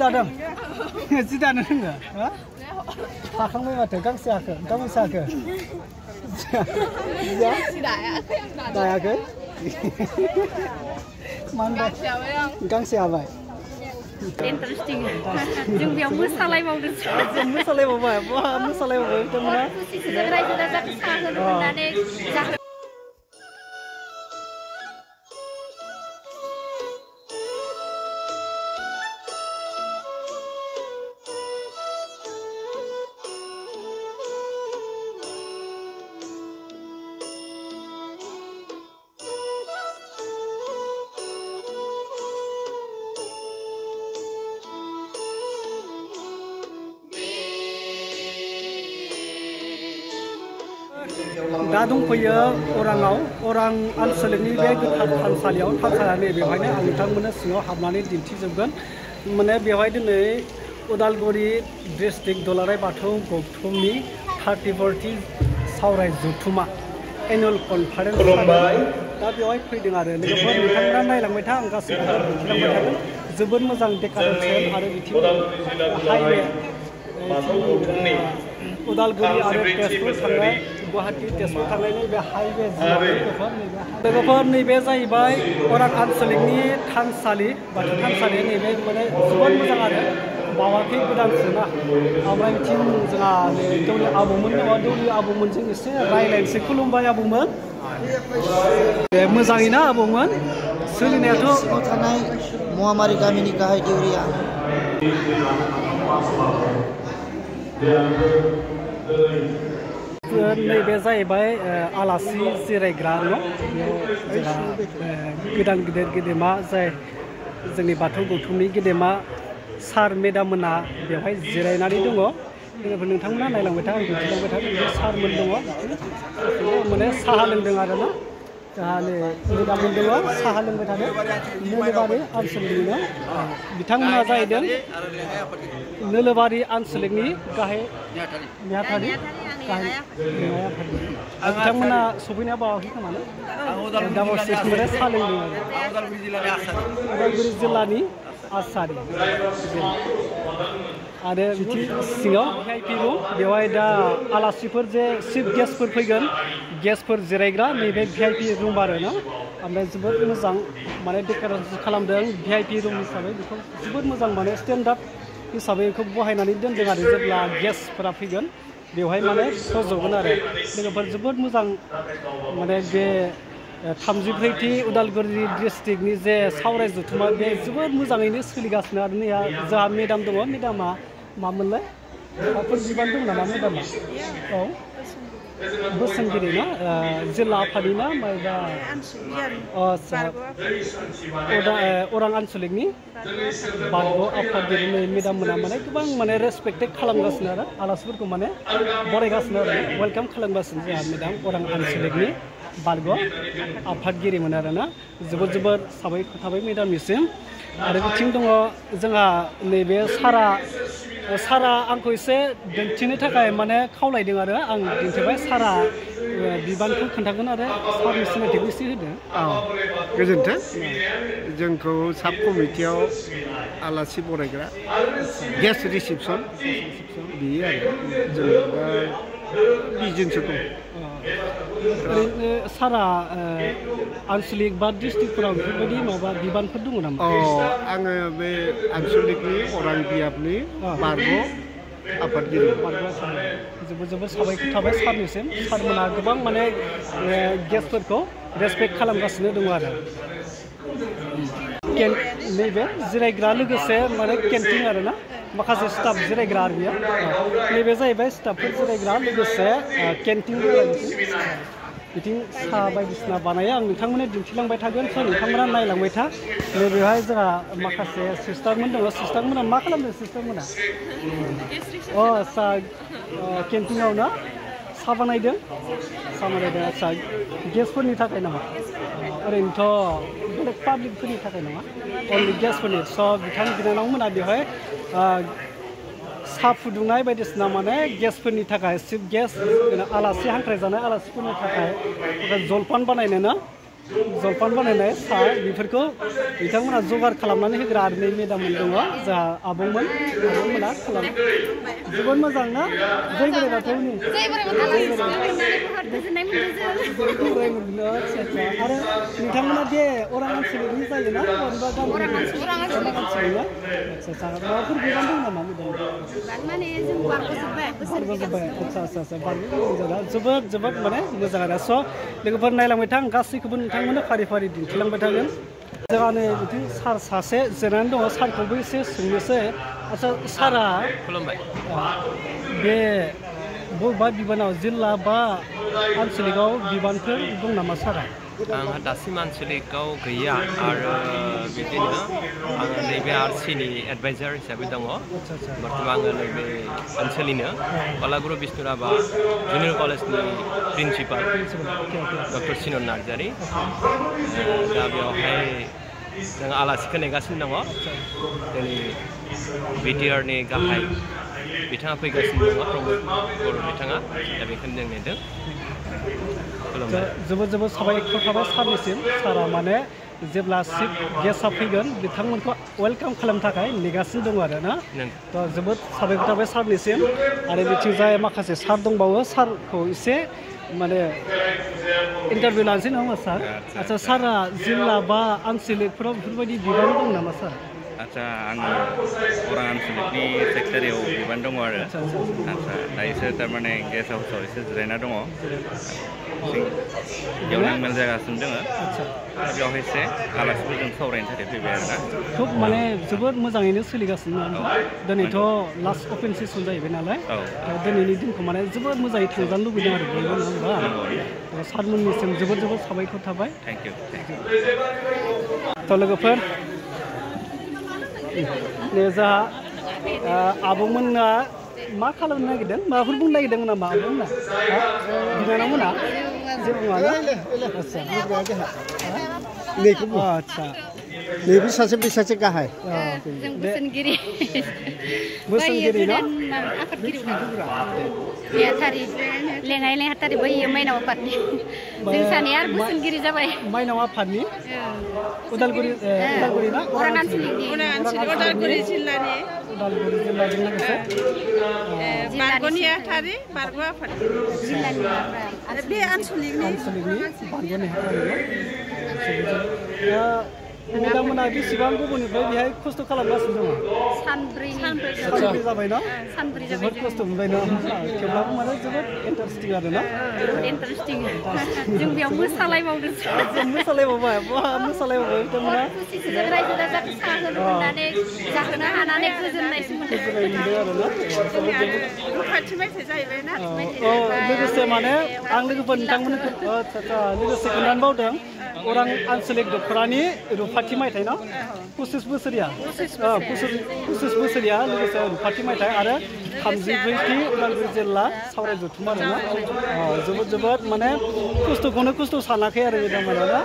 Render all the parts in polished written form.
दादों जि दानो रोङो हाखांबाय माथो गांसे हाखो गांबेसे हाखो दायाखै गांसे हाबाय Interesting. जों बेयाव मोसालायबावदों जों मोसालायबावबाय बहा मोसालायबावबाय बिथांमोना खुसिजों रायजो राजाखौ साहा होनो मोननानै दा दंफैयो अराङाव अरां आनसलिकनि बे गोथार थानसालियाव थानसालिनि बेवहायनो आं नोंथांमोननो सिङाव हाबनानै दिन्थिजोबगोन माने बेवहाय दिनै उदालगुरि डिस्ट्रिक्ट दुलाराय बाथौ गौथुमनि 34थि सावराय जथुमा एनुअल कनफारेन्स दा बेवहाय फैदों आरो लोगोफोर नोंथांमोना नायलांबाय था आं गासैखौबो दिन्थिलांबाय थागोन जोबोद मोजां डेक'रेसन आरो बिथिं हाइवे उदालगुरि आरो तेजपुर थांनाय गुवाहाटी तेजपुर थांनायनि बे हाइवे लोगोफोर नैबे जाहैबाय अरां आनसलिकनि थानसालि बाथौ थानसालि नैबे माने जोबोद मोजां आरो बावाखै गोदानसोना ओमफ्राय बिथिं जोंहा दौरि आबौमोन दङ दौरि आबौमोनजों एसे रायज्लायनोसै खुलुमबाय आबौमोन मोजाङैना आबौमोन सोलिनायाथ' थानाय महामारि गामिनि गाहाय देउरिया नैबे जाहैबाय आलासि जिरायग्रा न' बेयाव गोदान गिदिर गेदेमा जाय जोंनि बाथौ गौथुमनि गेदेमा सार मेदाममोना बेवहाय जिरायनानै दङ लोगोफोर नोंथांमोना नायलांबाय था आं दिन्थिलांबाय थागोन बे सारमोन दङ माने साहा लोंदों आरोना जोंहा नै मेदाममोन दङ साहा लोंबाय थादों नोलोबारि आनसलिकनिनो बिथांमोना जाहैदों नोलोबारि आनसलिकनि गाहाय नेहाथारि बिथांमोना सफैनाया बावाखै खोमा डाबल स्टेसनिफ्राय साहा लोंदों आरो उदालगुरि जिल्लानि आसारि आरो बिथिं सिङाव VIP रुम बेवहाय दा आलासिफोर जे चिफ गेस्टफोर फैगोन गेस्टफोर जिरायग्रा नैबे VIP रुम आरो ना ओमफ्राय जोबोद मोजां माने डेक'रेसन खालामदों VIP रुम हिसाबै बेखौ जोबोद मोजां माने स्टेन्डार्ड हिसाबै बेखौ बहायनानै दोनदों आरो जेब्ला गेस्टफोरा फैगोन बेवहाय माने फज'गोन आरो लोगोफोर जोबोद मोजां माने बे 34थि उदालगुरि डिस्ट्रिक्टनि जे सावराय जथुमा बे जोबोद मोजाङैनो सोलिगासिनो आरो नै जोंहा मेदाम दङ मेदामा मामोनलाय माबाफोर बिबान दं नामा मेदामा औ बोसोनगिरि ना जिल्ला आफादनि ना मायबा अरां आनसलिकनि बारग' आफादगिरि नै मेदाममोना माने गोबां माने रेसपेक्टेड खालामगासिनो आरो आलासिफोरखौ माने बरायगासिनो आरो वेलकाम खालामगासिनो जोंहा मेदाम अरां आनसलिकनि बारग' आफादगिरिमोन आरोना जोबोद जोबोद साबायखर थाबाय मेदामनिसिम आरो बिथिं दङ जोंहा नैबे सारा आंखौ एसे दिन्थिनो थाखाय माने खावलायदों आरो आं दिन्थिबाय सारा बिबानखौ खोन्थागोन आरो सारनि सिनायथिखौ एसे होदो गोजोन्थों जोंखौ साब कमिटियाव आलासि बरायग्रा गेस्ट रिसिपसन बियो आरो जों दा 20 जनसो दं ओरैनो सारा आनसलिक बा डिस्ट्रिक्टफोराव बेफोरबायदि माबा बिबानफोर दङ नामा आङो बे आनसलिकनि अरां बियाबनि बारग' आफादगिरि जोबोद जोबोद साबायखर थाबाय सारनिसिम सारमोना गोबां माने गेस्टफोरखौ रेसपेक्ट खालामगासिनो दङ आरो नैबे जिरायग्रा लोगोसे माने केन्टिन आरोना माखासे स्टाफ जिरायग्रा आरो बियो नैबे जाहैबाय स्टाफफोर जिरायग्रा लोगोसे केन्टिन बिथिं साहा बायदिसिना बानायो आं नोंथांमोननो दिन्थिलांबाय थागोन स' नोंथांमोना नायलांबाय था नैबेहाय जोंहा माखासे सिस्टारमोन दङ सिस्टारमोना मा खालामदों सिस्टारमोना साहा केन्टिनावनो साहा बानायदों आदसा गेस्टफोरनि थाखाय नामा ओरैनोथ' बेलेग पाब्लिकफोरनि थाखाय नङा अनलि गेस्टफोरनि स' बिथां बिनानावमोना बेवहाय साहा फुदुंनाय बायदिसिना माने गेस्टफोरनि थाखाय चिफ गेस्ट आलासि हांख्रायजानाय आलासिफोरनि थाखाय जलपान बानायनोनो जलपान बानायनाय सा बेफोरखौ बिथांमोना जगार खालामनानै होग्रा आरो नै मेदाममोन दङ जोंहा आबौमोना खालाम जोबोद मोजां ना जय बोराइ बाथौनि आरो नोंथांमोना बे अरां ओनसोलनि जायोना बबेबा गामि अरां ओनसोलनिया आदसा माबाफोर बिबान दं नामा माने जों बारग'जोब्बाय जोबोद माने मोजां आरो स' लोगोफोर नायलांबाय थां गासैखौबो नोंथांमोननो फारि फारि दिन्थिलांबाय थागोन जोंहा नै बिदि सार सासे जिरायनानै दङ सारखौबो एसे सोंनोसै आदसा सारा खुलुमबाय बे बबेबा बिबानाव जिल्ला बा आनसलिकआव बिबानफोर दं नामा सारा आंहा दासिम आनसलिकआव गैया आरो बिदिनो आङो नैबे आरसिनि एडभाइजार हिसाबै दङ बर्थमान आङो नैबे ओनसोलनिनो कलागुरु बिष्णु राभा जुनियर कलेजनि प्रिन्सिपाल डक्टर सिनन नार्जारी दा बेवहाय जों आलासिखौ नेगासिनो दङ जोंनि बिटिआरनि गाहाय बिथाङा फैगासिनो दङ प्रमद बर' बिथाङा दा बेखौनो जों नेदों जोबोद साबायखर थाबाय सारनिसिम सारा माने जेब्ला चिफ गेस्टआ फैगोन बिथांमोनखौ वेलकाम खालामनो थाखाय नेगासिनो दङ आरो ना थ' जोबोद साबायखर थाबाय सारनिसिम आरो बिथिंजाय माखासे सार दंबावो सारखौ एसे माने इन्टारभिउ लानोसै नङा होमबा सार आदसा सारा जिल्ला बा आनसलिकफोराव बेफोरबायदि बिबान दं नामा सार आदसा आङो अरां आनसलिकनि सेक्रेटारियाव बिबान दङ आरो आदसा दायोसो थारमाने गेस्ट हाउसआव एसे जिरायना दङ बेयावनो मेल जागासिनो दङ बेवहाय एसे आलासिफोरजों सावरायनो थाखाय फैबाय आरो ना खुब माने जोबोद मोजाङैनो सोलिगासिनो दङ दिनैथ' लास्ट अपेन सेसन जाहैबाय नालाय दिनैनि दिनखौ माने जोबोद मोजाङै थांजानो लुबैदों आरो बयबो नङा होमबा सारमोननिसिम जोबोद साबायखर थाबाय थेंक इउ थ' लोगोफोर जोंहा आबौमोना मा खालामनो नागिरदों माबाफोर बुंनो नागिरदोंमोन नामा आबौमोना बिनानावमोना जेबो नङा आदसा नैबे सासे बे सासे गाहाय जों बोसोनगिरि ना आफादगिरि नेहाथारि लेङाइ नेहाथारि बैयो माइनाव आफादनि जों सानैया आरो बोसोनगिरि जाबाय माइनाव आफादनि उदालगुरि ना अरां आनसलिकनि उदालगुरि जिल्लानि उदालगुरि जिल्लाजों लोगोसे बारग' नेहाथारि बारग' आफाद जिल्लानि आरो बे आनसलिकनि बारग' नेहाथारि मेदाममोना बेसेबां गुबुननिफ्राय बेहाय खस्थ' खालामगासिनो दङ सानब्रै जाबाय ना सानब्रै जोबोद खस्थ' मोनबाय ना थेवब्लाबो माने जोबोद इन्टारेस्टिं आरो ना इन्टारेस्टिं जों बेयाव मोसालायबावदों मोसालायबावबाय मोसालायबावबाय बिथांमोना खुसिजों रायजो राजाखौ साहा होनो मोननानै जाहोनो हानानै गोजोननाय मोनदों आरो ना रुफाथि माइथाइ जाहैबाय ना लोगोसे माने आं लोगोफोर नोंथांमोनखौ लोगोसे खोन्थानो बावदों अरां आनसलिक दख'रानि रुफाथि मायथाइ ना 25 बोसोरिया 25 बोसोरिया लोगोसे रुफाथि मायथाइ आरो 34थि उदालगुरि जिल्ला सावराय जथुम आरो ना जोबोद माने खस्थ' सानाखै आरो मेदाममोना ना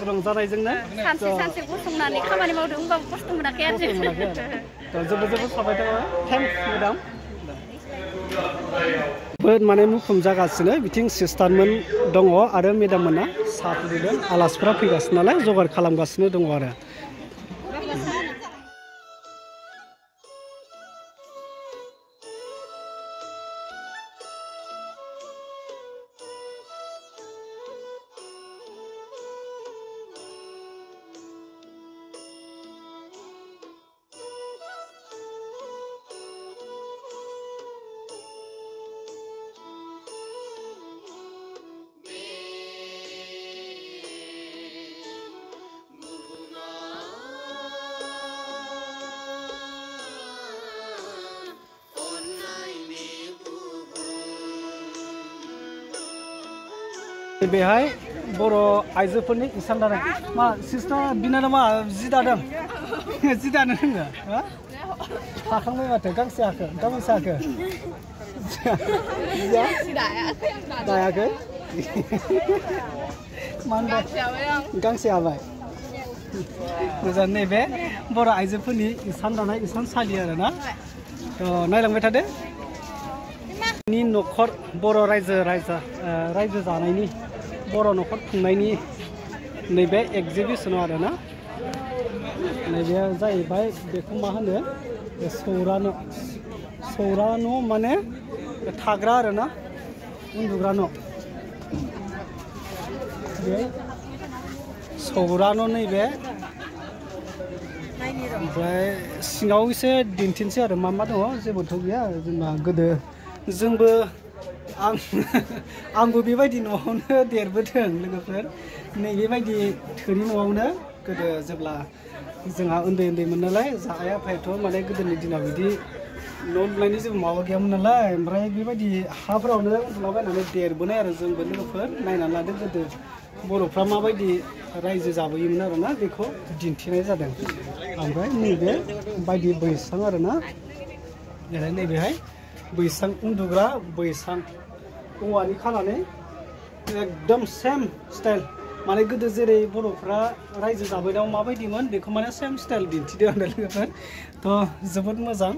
रंजानायजोंनो सानसे गसंनानै खामानि मावदों होनबाबो खस्थ' मोनाखै आरो जोबोद साबायखर थेंक्स मेदाम जोबोद माने मुखुब जागासिनो बिथिं सिस्टारमोन दङ आरो मेदाममोना साहा फुदुंदों आलासिफ्रा फैगासिनो नालाय जगार खालामगासिनो दङ आरो बेहाय बर' आइजोफोरनि इसान दानाय मा सिस्टार बिनानावा जि दादों जि दानो रोङो हाखांबाय माथो गांसे हाखो गांबेसे हाखो दायाखै गांसे हाबाय मोजां नैबे बर' आइजोफोरनि इसान दानाय इसानसालि आरो ना नायलांबाय थादो न'खर बर' रायजो जानायनि बर' न'खर खुंनायनि नैबे एग्जिबिशनाव आरो ना नैबे जाहैबाय बेखौ मा होनो सौरा न' माने थाग्रा आरो ना उन्दुग्रा न' बे सौरा न' नैबे ओमफ्राय सिङाव एसे दिन्थिनोसै आरो मा दङ जेबोथ' गैया जोंना गोदो जोंबो आंबो बेबायदि न'आवनो देरबोदों लोगोफोर नैबेबायदि थोरि न'आवनो गोदो जेब्ला जोंहा उन्दैमोन नालाय आइ आफायाथ' माने गोदोनि दिनाव बिदि न' लुनायनि जेबो माबा गैयामोन नालाय ओमफ्राय बेबायदि हाफोरावनो उन्दुलाबायनानै देरबोनाय आरो जोंबो लोगोफोर नायनानै लादों गोदो बर'फ्रा माबायदि रायजो जाबोयोमोन आरोना बेखौ दिन्थिनाय जादों ओमफ्राय नैबे बायदि बैसां आरोना नैबेहाय बैसां उन्दुग्रा बैसां औवानि खानानै एकदम सेम स्टाइल माने गोदो जेरै बर'फ्रा रायजो जाबोनायाव माबायदिमोन बेखौ माने सेम स्टाइल दिन्थिदों आरो लोगोफोर थ' जोबोद मोजां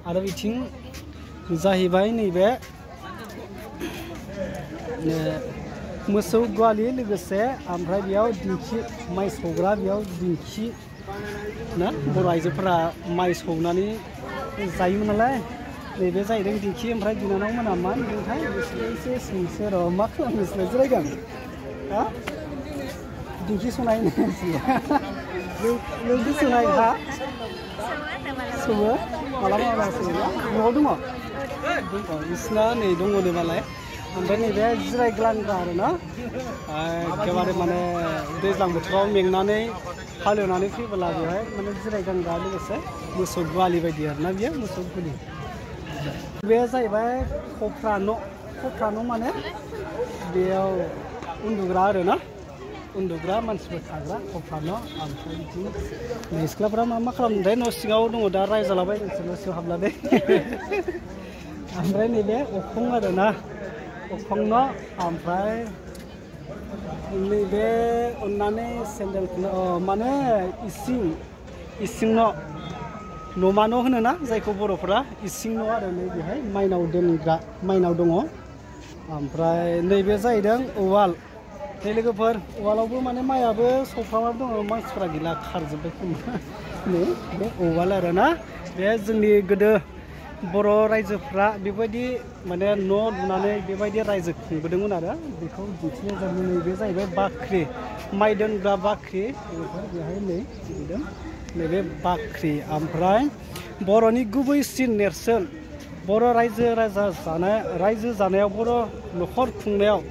आरो बिथिं जाहैबाय नैबे मोसौ गलि लोगोसे ओमफ्राय बेयाव दिंखि माइ सौग्रा बेयाव दिंखि ना बर' आइजोफोरा माइ सौनानै जायोमोन नालाय नैबे जाहैदों दिंखि ओमफ्राय बिनानाव मोना मा होनदोंथाय बिसोरो एसे सोंसै र' मा खालामनो नोंसोरलाय जिरायगोन हा दिंखि संनाय नोंदि संनाय हा सौवो मालाबा सौवो न'आव दङ बिसिना नै दङनो मालाय ओमफ्राय नैबे जिरायग्लांग्रा आरोना एखेबारे माने दैज्लां बोथोराव मेंनानै हालेवनानै फैबोला बेवहाय माने जिरायग्लांग्रा लोगोसे मोसौ गलि बायदि आरोना बियो मोसौ गलि बे जाहैबाय खफ्रा न' माने बेयाव उन्दुग्रा आरोना उन्दुग्रा मानसिफोर थाग्रा खफ्रा न' ओमफ्राय बिदिनो सिख्लाफ्रा मा खालामदोंथाय न' सिङाव दङ दा रायजालाबायदोंसो न' सिङाव हाबनानै ओमफ्राय नैबे अखं आरोना अखं न' ओमफ्राय नैबे अननानै सेन्देलखौनो माने इसिं न'मा न' होनोना जायखौ बर'फोरा इसिं न' आरो नैबेहाय माइनाव दोनग्रा माइनाव दङ ओमफ्राय नैबे जाहैदों उवाल नै लोगोफोर उवालावबो माने माइआबो सौफ्रामाबो दङ मानसिफ्रा गैला खारजोब्बाय खोमा नै बे उवाल आरोना बे जोंनि गोदो बर' रायजोफ्रा बेबायदि माने न' लुनानै बेबायदि रायजो खुंबोदोंमोन आरो बेखौ दिन्थिनाय जादों नैबे जाहैबाय बाख्रि माइ दोनग्रा बाख्रि बेहाय नै नुदों नैबे बाख्रि ओमफ्राय बर'नि गुबैसिन नेरसोन बर' रायजो जानायाव बर' न'खर खुंनायाव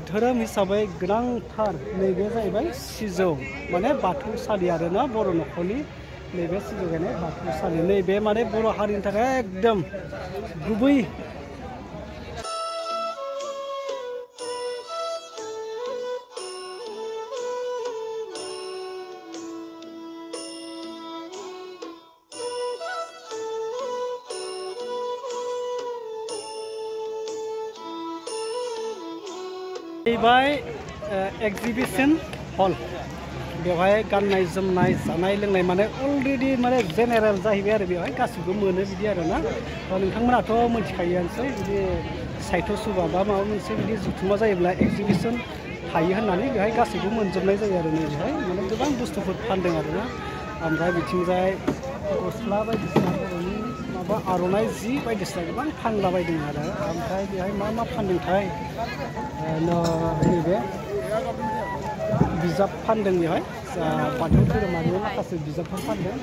धोरोम हिसाबै गोनांथार नैबे जाहैबाय सिजौ माने बाथौसालि आरोना बर' न'खरनि नैबे सिजौ गायनाय बाथौसालि नैबे माने बर' हारिनि थाखाय एकदम गुबै जाहैबाय एग्जिबिशन हल बेवहाय गाननाय जोमनाय जानाय लोंनाय माने अलरेडि माने जेनेरेल जाहैबाय आरो बेवहाय गासिबो मोनो बिदि आरोना नोंथांमोनाथ' मिथिखायोआनोसै बिदि साहित्य सभा बा माबा मोनसे बिदि जुथुमा जायोब्ला एग्जिबिशन थायो होननानै बेवहाय गासैबो मोनजोबनाय जायो आरो नैबेहाय माने गोबां बुस्थुफोर फानदों आरोना ओमफ्राय बिथिंजाय गस्ला बायदिसिना बर'नि माबा आर'नाइ जि बायदिसिना गोबां फानलाबायदों आरो ओमफ्राय बेवहाय मा फानदोंथाय नैबे बिजाब फानदों बेवहाय बाथौ धोरोमारि माखासे बिजाबफोर फानदों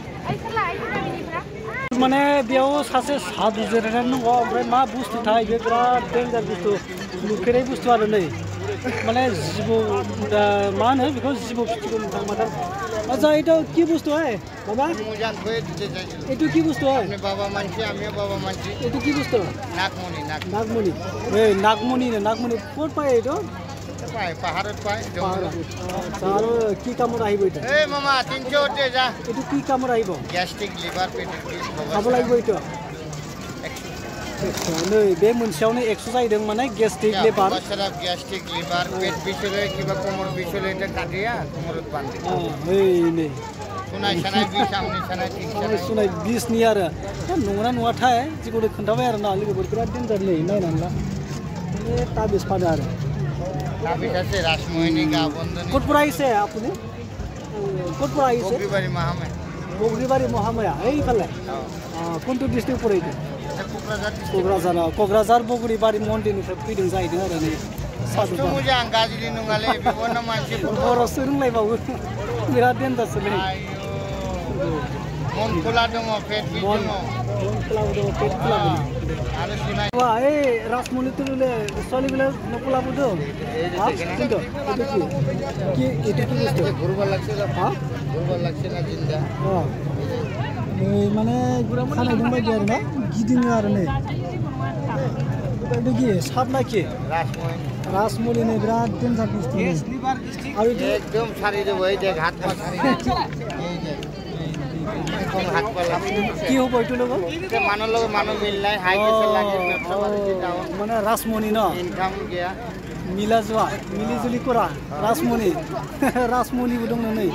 माने बेयाव सासे साधु जिरायनानै दङ ओमफ्राय मा बुस्थुथाय बे बिराद डेन्जार बुस्थु नुफेरै बुस्थु आरो नै माने जिबौ मा होनो बेखौ जिबौ फिथिगौ नोंथां माथां अच्छा এটা কি বস্তু হয় বাবা এটা কি বস্তু হয় বাবা মানছি আমিও বাবা মানছি এটা কি বস্তু নাগমণি এই নাগমণি কোট পায় এটা পায় পাহাড়ত পায় আর কি কামত আহিব এটা এই মামা 300 ওতে যা এটা কি কামত আহিব গ্যাস্ট্রিক লিভার পেটের বিষ খাব লাগিব এটা नै बे मोनसेयावनो 100 जाहैदों माने गेस्ट्रिक लिभार गेस्ट्रिक लिभार पेट बिसले किबा कोमर बिसले এটা কাটিয়া কোমরত বান্ধে এই नै सुनाय बिस आमनि सानाय थिक सुनाय बिस नि आरो नंगौना नङाथाय जिखौनो खोन्थाबाय आरो ना लोगोफोर बिराद डेन्जार नै नायनानै ला बे ताबिज फानो आरो নাবিত আছে ৰাসমোহিনী গাঁও বন্ধনী ক'ত পৰা আহিছে আপুনি ক'ত পৰা আহিছে বগৰীবাৰী মাহামে বগৰীবাৰী মহামায়া এইফালে কোনটো ডিষ্ট্ৰিক্ট পৰে এইটো क'क्राझार बगरीबारि मन्दिरनिफ्राय फैदों जाहैदों आरो नै साधु मोजां गाज्रि नङालै बेफोरनो मानसिफोर बर'सो रोंलायबावो बिराद देन्जारसोलै मन खुला दङ पेट दङ मन खुलाबो दङ पेट खुलाबो आरो सुनाय वा এই রাসমণি তুলে চলিবলে নকলাবো দো কিন্তু কি এটা কি বস্তু ঘুরবা লাগছে হ্যাঁ ঘুরবা লাগছে না জিন্দা माने खानाय दं बायदि आरो ना गिदिङो आरो नै बेबायदि साब नाखि रासमणिनि बिराद डेन्जार बुस्थु आरो एकदम सारि देबो এই দেখ হাত পা সারি এই যে কোন হাত পা কি হ'ব এইটো লগত মানৰ লগত মানুহ মিল নাই হাই প্ৰেছাৰ লাগে ব্যবসা বাণিজ্য ডাউন মানে রাসমণি ন ইনকাম গিয়া মিলা যোৱা মিলি জুলি কৰা ৰাসমণি ৰাসমণিबो दङ नै